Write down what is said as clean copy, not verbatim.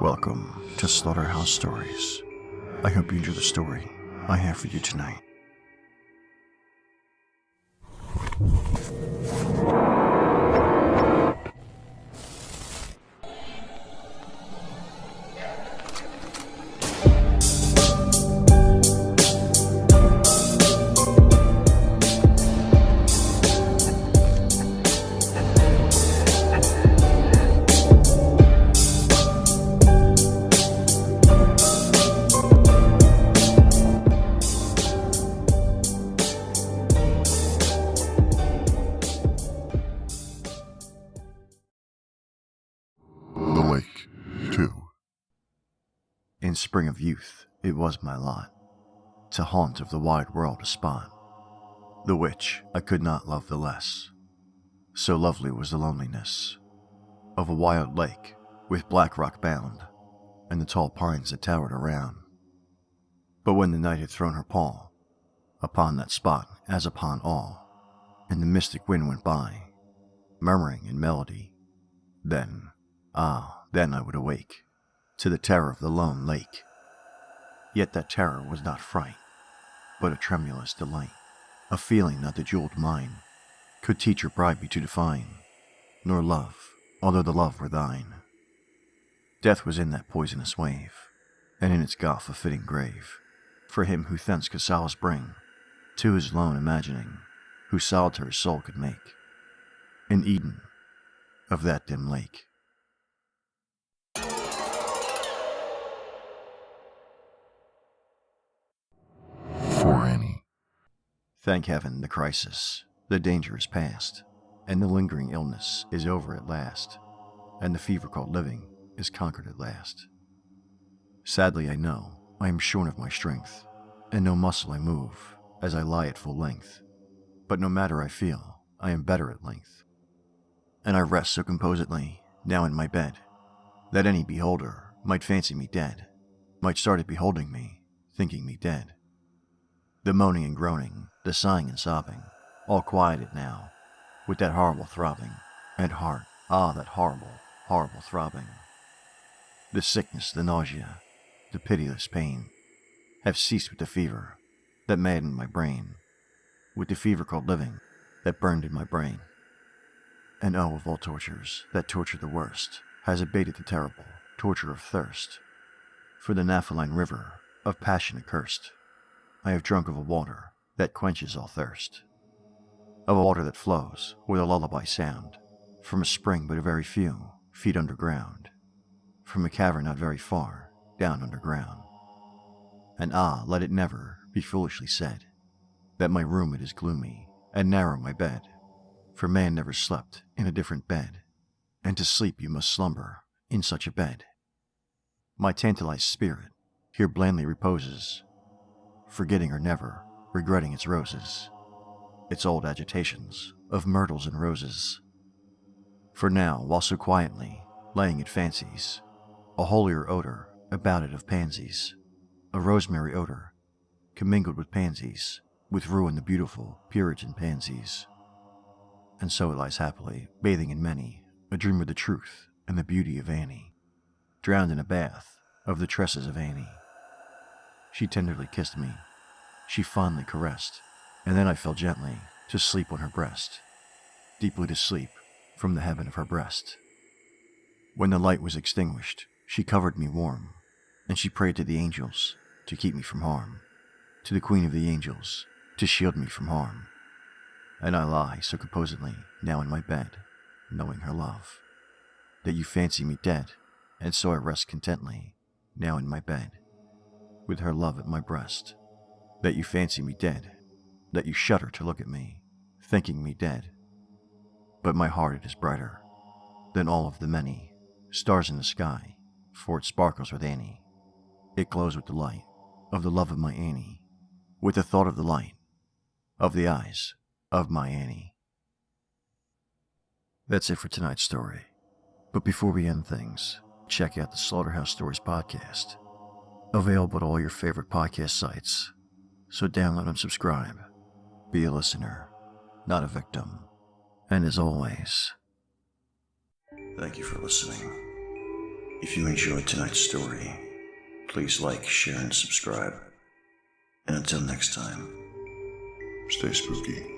Welcome to Slaughterhouse Stories. I hope you enjoy the story I have for you tonight. In spring of youth, it was my lot to haunt of the wide world a spot, the which I could not love the less. So lovely was the loneliness of a wild lake with black rock bound, and the tall pines that towered around. But when the night had thrown her pall upon that spot as upon all, and the mystic wind went by, murmuring in melody, then I would awake to the terror of the lone lake. Yet that terror was not fright, but a tremulous delight, a feeling not the jeweled mind could teach or bribe me to define, nor love, although the love were thine. Death was in that poisonous wave, and in its gulf a fitting grave, for him who thence could solace bring to his lone imagining, whose solitary soul could make an Eden of that dim lake. Thank heaven, the crisis, the danger is past, and the lingering illness is over at last, and the fever called living is conquered at last. Sadly I know I am shorn of my strength, and no muscle I move as I lie at full length, but no matter I feel, I am better at length. And I rest so composedly, now in my bed, that any beholder might fancy me dead, might start at beholding me, thinking me dead. The moaning and groaning, the sighing and sobbing, all quieted now, with that horrible throbbing, and heart, that horrible, horrible throbbing. The sickness, the nausea, the pitiless pain, have ceased with the fever that maddened my brain, with the fever called living that burned in my brain. And of all tortures, that torture the worst has abated the terrible torture of thirst, for the Naphthaline river of passion accursed. I have drunk of a water that quenches all thirst, of a water that flows with a lullaby sound, from a spring but a very few feet underground, from a cavern not very far down underground. And let it never be foolishly said that my room it is gloomy, and narrow my bed, for man never slept in a different bed, and to sleep you must slumber in such a bed. My tantalized spirit here blandly reposes, forgetting or never regretting its roses, its old agitations of myrtles and roses. For now, while so quietly laying it fancies a holier odor about it of pansies, a rosemary odor commingled with pansies, with ruin the beautiful Puritan pansies. And so it lies happily, bathing in many a dream of the truth and the beauty of Annie, drowned in a bath of the tresses of Annie. She tenderly kissed me, she fondly caressed, and then I fell gently to sleep on her breast, deeply to sleep from the heaven of her breast. When the light was extinguished, she covered me warm, and she prayed to the angels to keep me from harm, to the Queen of the Angels to shield me from harm. And I lie so composedly now in my bed, knowing her love, that you fancy me dead, and so I rest contently now in my bed, with her love at my breast, that you fancy me dead, that you shudder to look at me, thinking me dead. But my heart it is brighter than all of the many stars in the sky, for it sparkles with Annie. It glows with the light of the love of my Annie, with the thought of the light of the eyes of my Annie. That's it for tonight's story. But before we end things, check out the Slaughterhouse Stories podcast, available at all your favorite podcast sites. So download and subscribe. Be a listener, not a victim. And as always, thank you for listening. If you enjoyed tonight's story, please like, share, and subscribe. And until next time, Stay spooky.